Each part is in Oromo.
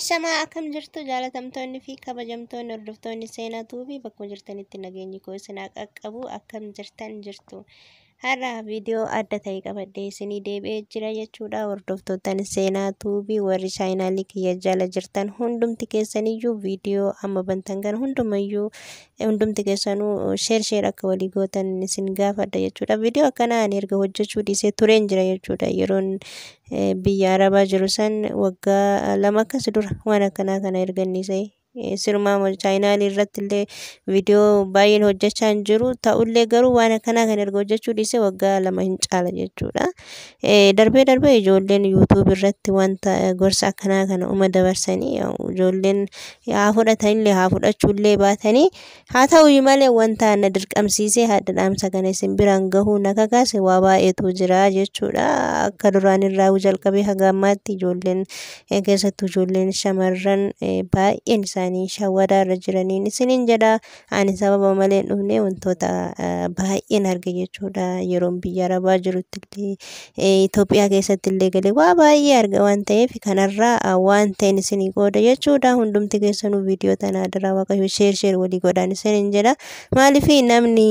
Ashamaa akkam jirtu jaalatamtoonni fi kabajamtoonni hordoftoonni seenaa tuubii bakkuma jirtanitti nageenyi koo isin haa qaqqabu. Akkam jirtu har'a viidiyoo adda ta'e qabadhee isinii deebi'ee jira jechuudha. Hordoftoottan seenaa tuubii warri chaayinaalii kiyya jala jirtan hundumti keessaniyyuu viidiyoo amma bantan kan hundumti keessanuu sheer akka walii gootan isin gaafadha jechuudha. Viidiyoo akkanaa ani erga hojjechuu dhiisee tureen jira jechuudha. Yeroon biyya arabaa jiru san waggaa lama akkas dura waan akkanaa kana erga innisee sirmaa chaayinaalii irratti illee viidiyoo baay'een hojjechaa hin jiru. Ta'ullee garuu waan akkanaa kana erga hojjechuu dhiisee waggaa lama hin caala jechuudha. Darbee ijoolleen yuutuub irratti wanta gorsa akkanaa kana uma dabarsanii ijoolleen haa fudhatanillee haa fudhachuullee baatanii haa ta'u malee wanta na dirqamsiisee haadha dhaamsa kana isin biraan gahuu na kakaase waa baay'eetu jira jechuudha. Akka duraan irraa jalqabee haga ammaatti ijoolleen keessattuu ijoolleen shamarran baay'een isaanii shawwadaa irra jiraniin isiniin jedha. Ani sababa malee dhufne wantoota baay'een arge jechuudha. Yeroon biyya arabaa jirutti illee Itoophiyaa keessatti illee galee waa baay'ee arga waan ta'eef kanarraa waan ta'een isinii qooda jechuudha. Hundumti keessanuu viidiyoo tana adaraa waaqayyo sheer walii godhaan isiniin jedha. Maaliif namni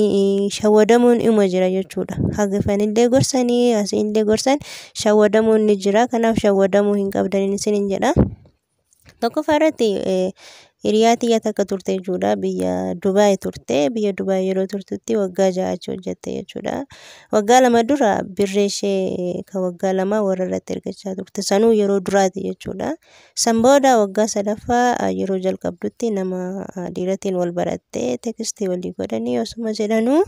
shawwadamuun ima jira jechuudha. Hagafanillee gorsanii asiillee gorsan shawwadamuun ni jira. Kanaaf shawwadamuu hin qabdaniin isiniin jedha. Tokkoffaa irratti hiriyaa xiyya takka turte jechuudha. Biyya Dubaay turte. Biyya Dubaay yeroo turtutti waggaa 6 achi hojjette jechuudha. Waggaa 2 dura birree ishee kan waggaa 2 warra irratti ergachaa turte. Sanuu yeroo duraati jechuudha. San booda waggaa 3ffaa yeroo jalqabdutti nama dhiiratiin wal barattee tekstii walii godhanii osuma jedhanuu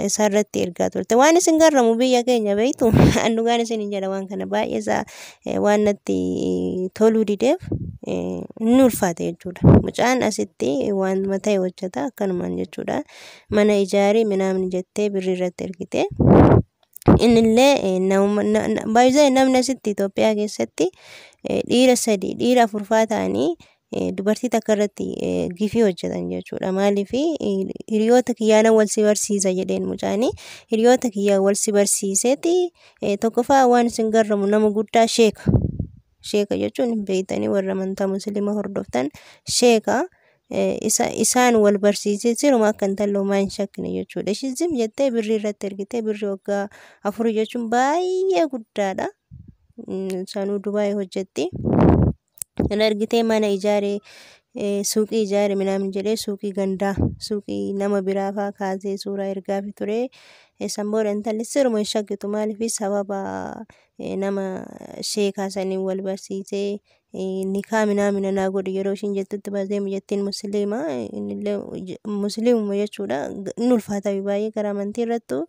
isarratti ergaa turte. Waan isin garramu biyya keenya beektu dhugaan isin jedha waan kana baay'ee waan natti toluu dideef ni ulfaate jechuudha. Mucaan asitti waan ta'e hojjeta akkanumaan jechuudha. Mana ijaarii midhaan jettee birrii irratti ergite. Innillee baay'ee namni asitti Itoophiyaa keessatti dhiira 3 dhiira 4 ta'anii dubartii takka irratti gifii hojjetan jechuudha. Maaliif hiriyoota kiyyaana wal si barsiisa jedheen mucaanii hiriyoota kiyyaa wal si barsiiseeti. Tokkoffaa waan isin garramu nama guddaa sheeka jechuun beeytanii warra amantaa musliimaa hordoftan sheeka isaan wal barsiisee siruma akka intalloo maan shakkine jechuudha. Ishizim jettee birrii irratti ergitee birrii waggaa 4 jechuun baay'ee guddaadha. Sanuu Dubaay hojjetti. Ergitee mana ijaaree suuqii ijaare midhaan jedhee suuqii gandaa suuqii nama biraa fa'aa kaasee suuraa ergaa fi ture. San booda intalli siruma shakkitu maaliif sababa nama sheekaa sanii wal barsiisee nikaa midhaan naa godhu yeroo ishiin jettutti baasee mijattiin musliimuma jechuudha. Inni ulfaata baay'ee karaa amantii irrattu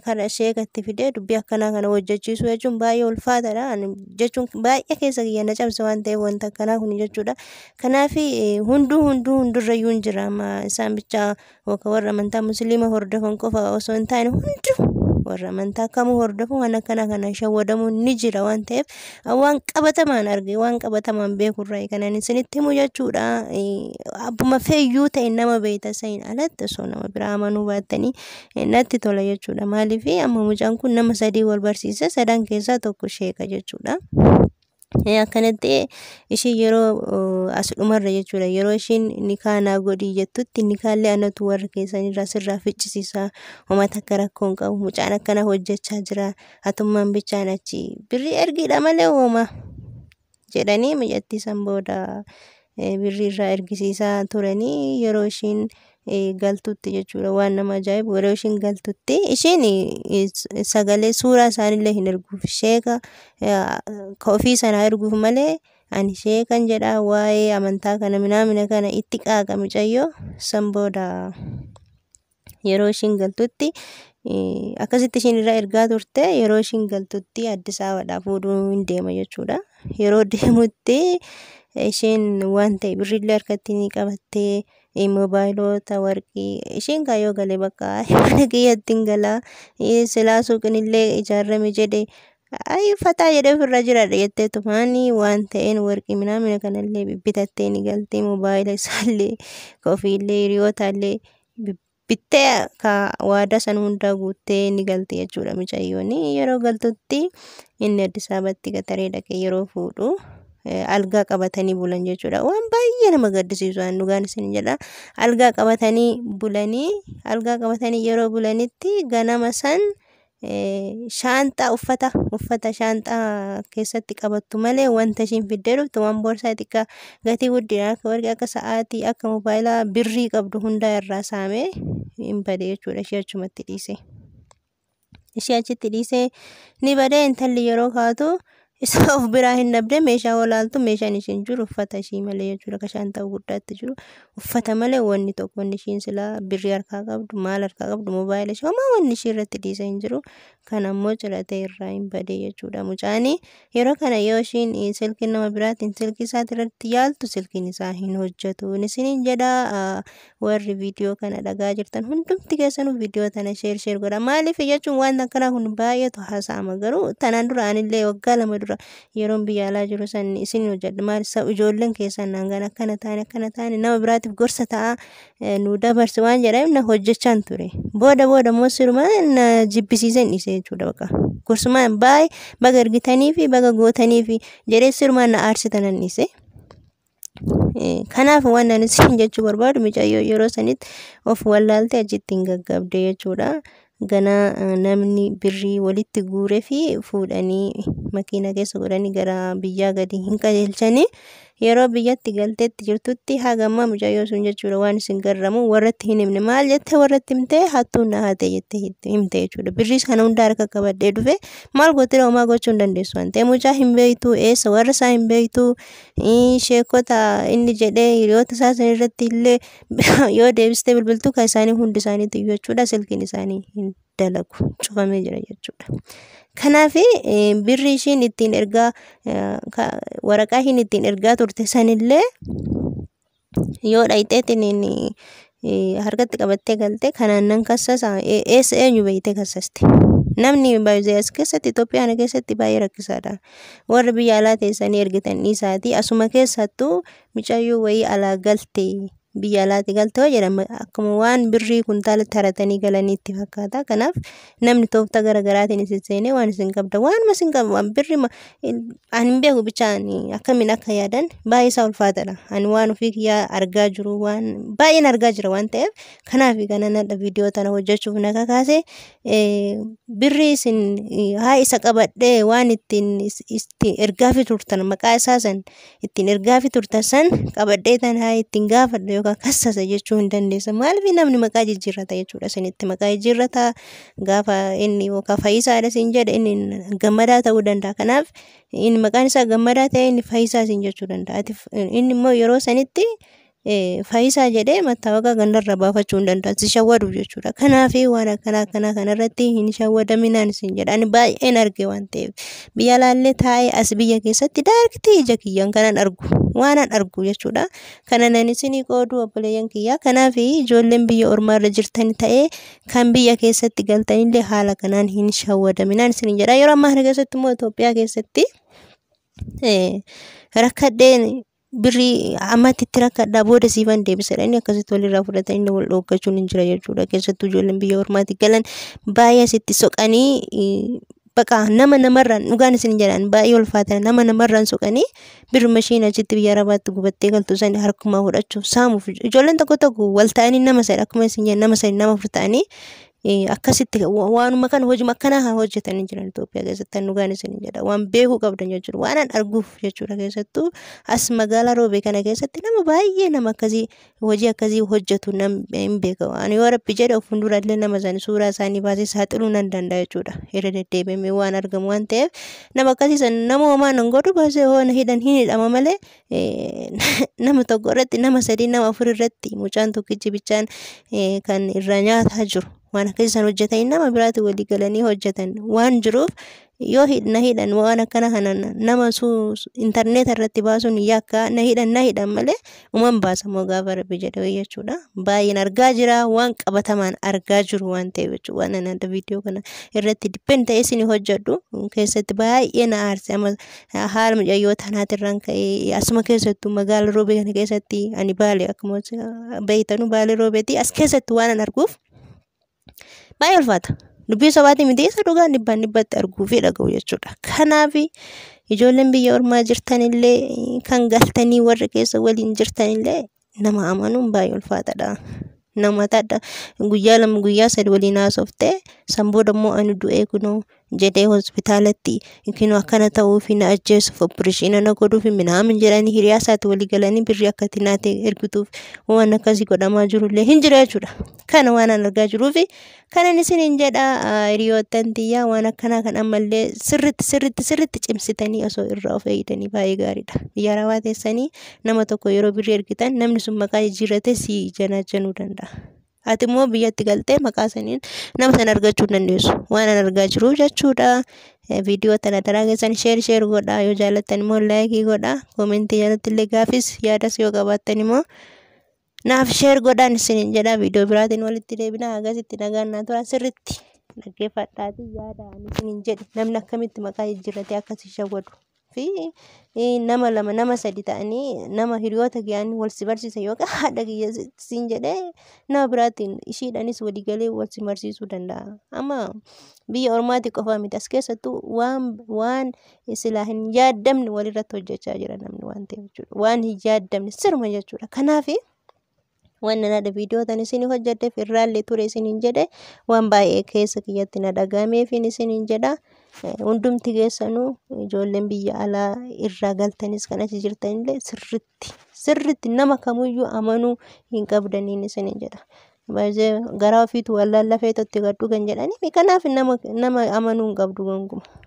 karaa sheekatti fidee dubbii akkanaa kana hojjechiisu jechuun baay'ee ulfaataadha. Jechuun baay'ee keessa kiyya na cabse waan ta'eef wanta akkanaa kun jechuudha. Kanaaf hundurrayyuu hin jira. Isaan bichaa warra amantaa musliimaa hordofan qofa osoo hin taane warra amantaa kamuu hordofu waan akkanaa kana shawwadamuun ni jira waan ta'eef waan qabatamaan arge waan qabatamaan beekurraa kanan isinitti himu jechuudha. Abbuma feeyyuu ta'e nama beeyta sayin alatti osoo nama biraa amanuu baattanii natti tola jechuudha. Maaliif amma mucaan kun nama 3 wal barsiise 3 keessaa tokko sheeka jechuudha. Akkanatti ishii yeroo as dhumarra jechuudha. Yeroo ishiin nikaa naa godhii jettutti nikaallee anatu warra keessanirraa sirraa ficcisiisa. Homa takka rakkoon qabu mucaan akkana hojjechaa jira. Hatummaan bichaan achi birrii ergiidha malee hooma jedhanii mijattii san booda birrii irraa ergisiisaa turanii yeroo ishiin galtutti jechuudha. Waan nama ajaa'ibu yeroo ishiin galtutti ishiin sagalee suuraa isaanillee hin erguuf sheeka ofii sanaa erguuf malee ani sheekan jedha waa'ee amantaa kana midhaan kana itti qaaqa mucayyoo. San booda yeroo ishiin galtutti akkasitti ishiin irraa ergaa turte. Yeroo ishiin galtutti Addis Ababaadhaa fuudhuu hin deema jechuudha. Yeroo deemutti ishiin waan ta'e birriillee harkatti ni qabattee mobaayilota warqii ishiin kaayyoo galee bakka mana kiyyatti hin galaa silaa suuqinillee ijaarame jedhe fataa jedhee ofirra jiraadha jettee tumaanii waan ta'een warqii midhaan kanallee bitattee ni galtee mobaayila isaallee kofiillee hiriyootaallee bittee ka waada san hunda guuttee ni galti jechuudha mucayyooni. Yeroo galtutti inni Addis Ababatti gataree dhaqee yeroo fuudhu algaa qabatanii bulan jechuudha. Waan baay'ee nama gaddisiisu waan dhugaan isin jedha. Algaa qabatanii yeroo bulanitti ganama san shaanxaa uffata shaanxaa keessatti qabattu malee wanta ishiin fiddee dhuftu waan boorsaa xiqqaa gatii guddaa akka warqee akka sa'aatii akka moobaayilaa birrii qabdu hunda irraa saamee hin bade jechuudha. Ishee achitti dhiisee ni bade. Intalli yeroo kaatu isa of biraa hin dhabde meeshaa olaaltu meeshaan ishiin jiru uffata ishii malee jechuudha. Ka shaanxaa guddaatti jiru uffata malee wanni tokko wanni ishiin silaa birrii harkaa qabdu maal harkaa qabdu moobaayila ishee homaa wanni ishii irratti dhiisee hin jiru. Kan ammoo ciratee irraa hin bade jechuudha. Mucaanii yeroo kana yoo ishiin silkiin nama biraatiin silkii isaati irratti yaaltu silkiin isaa hin hojjetu. Isiniin jedha warri viidiyoo kana dhagaa jirtan hundumti keessanuu viidiyoo tana sheer godha. Maaliif jechuun waan akkanaa kun baay'eetu haasa'ama. Garuu tanaan dura anillee waggaa lama dura yeroon biyya alaa jiru san isin hojjedha. Maal ijoolleen keessan naangaan akkana taane nama biraatiif gorsa ta'a nu dabarsi waan jedhameef na hojjechaan ture. Booda immoo siruma na jibbisiisan dhiise jechuudha. Bakka gorsumaan baay'ee baga argitanii fi baga gootanii fi jedhee sirumaan na aarsitan dhiise. Kanaaf waan ani isin jechuu barbaadu mucayyoo yeroo sanitti of wallaaltee achitti hin gaggabde jechuudha. Ganaa namni birrii walitti guuree fi fuudhanii makiina keessa godhanii gara biyyaa gadi hin qajeelchanii yeroo biyyatti galteetti jirtutti hagamma mucayyoo sun jechuudha. Waan isin garramu warratti hin himne. Maal jettee warratti himtee hattuun na haatee jettee himte jechuudha. Birriis kana hunda harka qabadhee dhufe maal gootee homaa gochuu hin dandeessu waan ta'eef mucaa hin beektu eessa warra isaa hin beektu sheekota inni jedhee hiriyoota isaa san irratti illee yoo deebistee bilbiltu kan isaanii hundi isaaniitu jechuudha. Silkiin isaanii hin dalagu cufamee jira jechuudha. Kanaaf birri ishiin ittiin ergaa waraqaa hin ittiin ergaa turte sanillee yoo dhayxeetiin harkatti qabattee galte kanaan nan kassasa eessa eenyu beeytee kassaste. Namni baay'ee as keessatti Itoophiyaa keessatti baay'ee rakkisaadha. Warri biyya alaa teessanii ergitan dhiisaati asuma keessattuu mucayyoo wayii alaa galte biyya alaatti galtoo jedhama. Akkuma waan birrii kuntaala taratanii galanii itti fakkaata. Kanaaf namni toofta garaagaraatiin isin seenee waan isin qabda waan isin qabu waan birrii ani beeku bichaan akkamiin akka yaadan baay'ee isaa ulfaataadha. Ani waan ofii kiyyaa argaa jiru waan baay'een argaa jira waan ta'eef kanaaf kananadha viidiyoo tana hojjechuuf na kakaase. Birrii isin haa isa qabadhee waan ittiin ergaa fi turtan maqaa isaa san ittiin ergaa fi turtan san qabadhee tan haa ittiin gaafadhu yookaan kassasa jechuu hin dandeessa. Maaliif namni maqaa jijjiirrata jechuudha. Isinitti maqaa jijjiirrata gaafa inni yookaan Fayyisaadha isin jedhe inni Gammadaa ta'uu danda'a. Kanaaf inni maqaan isaa Gammadaa ta'e inni Fayyisaa isin jechuu danda'a. Inni immoo yeroo sanitti Fayyisaa jedhee mattaawaqaa gandarra baafachuu hin danda'a. Si shawwaduuf jechuudha. Kanaaf waan akkanaa kanarratti hin shawwadaminaan isin jedha. Ani baay'een arge waan ta'eef biyya alaallee taa'ee as biyya keessatti daariktii ija kiyyaan kanan argu waanan argu jechuudha. Kanan isinii qoodu obboleeyyan kiyyaa. Kanaaf ijoolleen biyya ormaarra jirtan ta'ee kan biyya keessatti galtanillee haala kanaan hin shawwadaminaan isin jedha. Yeroo ammaa kana keessatti immoo Itoophiyaa keessatti rakkadheen birrii ammatti itti rakkadhaa booda siifan deebisadha. Inni akkasitti walirraa fudhatanii wal dhooggachuun hin jira jechuudha. Keessattuu ijoolleen biyya ormaatti galan baay'ee sitti soqanii baqa namarraan dhugaan isin jedhan baay'ee ulfaatan namarraan soqanii birruma ishiin achitti biyya arabaatti gubattee galtu san harkumaa fudhachuuf saamuuf ijoolleen tokko wal ta'anii nama sadii akkuma isin jedhan nama sadii nama afur ta'anii akkasitti waanuma kan hojii akkanaa hojjetanii jiran Itoophiyaa keessatti dhugaan isin jedha. Waan beekuu qabdan jechuudha. Waan arguuf jechuudha. Keessattuu as magaalaa Roobee kana keessatti nama baay'ee nama akkasii hojii akkasii hojjetu nam hin beekamu. Ani yoo rabbi jedhe of fuuldurallee nama sana suuraa isaanii baasee saaxiluu nan danda'a jechuudha. Irra deddeebi'amee waan argamu waan ta'eef nama akkasii sana nama homaa nan godhu baasee hoona hidhan hin hidhama malee nama tokko irratti nama sadii nama afur irratti mucaan tokkichi bichaan kan irra nyaataa jiru. Waan akkasii san hojjetanii nama biraatti walii galanii hojjetan waan jiruuf yoo hidna hidhan waan akkana kana nama internet irratti baasuun yakka na hidhan malee uuman baasamoo gaafa rabbi jedhe jechuudha. Baay'een argaa jira waan qabatamaan argaa jiru waan ta'eef jechuudha. Waan ana viidiyoo kana irratti dipend ta'ee isin hojjedhu keessatti baay'ee na aarse amma haala mucayyoo tanaatirraan ka'ee asuma keessattuu magaala roobee kana keessatti ani baale akkuma beeytanu baale roobeeti as keessatti waan arguuf baay'ee ulfaata. Dubbii sabaati miti isa dhugaan dhibbatti arguu fi dhaga'u jechuudha. Kanaaf ijoolleen biyya ormaa jirtanillee kan galtanii warra keessa waliin jirtanillee nama amanuun baay'ee ulfaatadha. Nama tadha guyyaa lama guyyaa sadi waliin haasoftee sanbooda immoo ani du'ee kunoo jedhee hospitaalatti kinoo akkana ta'uu fi na ajjeesuuf opereeshina na godhuuf minaamin jedhanii hiriyaa isaatti walii galanii birrii akkatti naatee ergituuf waan akkasii godhamaa jirullee hin jira jechuudha. Kana waan an argaa jiruuf kanan isiniin jedha hiriyoottan tiyyaa waan akkanaa kan ammallee sirritti cimsitanii osoo irraa of eegdanii baay'ee gaariidha. Biyya Arabaa teessanii nama tokko yeroo birrii ergitan namni sun maqaa jijjiirratee si janaajanuu danda'a. Ati immoo biyyatti galtee maqaa saniin nama sana argachuu dandeessu. Waan an argaa jiru jechuudha. Viidiyoo tana daraa keessan sheer godhaa yoo jaallattan immoo laayikii godhaa. Koomentii jalatti illee gaafis yaadas yoo qabaattan immoo naaf sheer godhaan isiniin jedha. Viidiyoo biraatiin walitti deebina agasitti nagaan tura sirritti dhaggeeffadhaatii yaada isiniin jedhi namni akkamitti maqaa jijjiirratee akkasii shawwadu. Fi nama lama nama sadi ta'anii nama hiriyoota ga'anii wal si barsiisan yookaan haadha kiyya siin jedhee nama biraatiin ishiidhaanis walii galee wal si barsiisuu danda'a. Amma biyya ormaatti qofa miti as keessattuu waan silaa hin yaaddamne walirratti hojjechaa jira namni waan ta'eef jechuudha. Waan hin yaaddamne sirma jechuudha. Kanaaf waan nana viidiyoo tan isin hojjedheef irraallee ture isiniin jedhe waan baay'ee keessa kiyyatti na dhagameef isiniin jedha. Hundumti keessanuu ijoolleen biyya alaa irraa galtanis kan achi jirtanillee sirritti nama kamuyyuu amanuu hin qabdaniin isiniin jedha. Garaa ofiitu wallaalafee totti gaddu kan jedhanii kanaaf nama amanuu hin qabdu gonkumaa.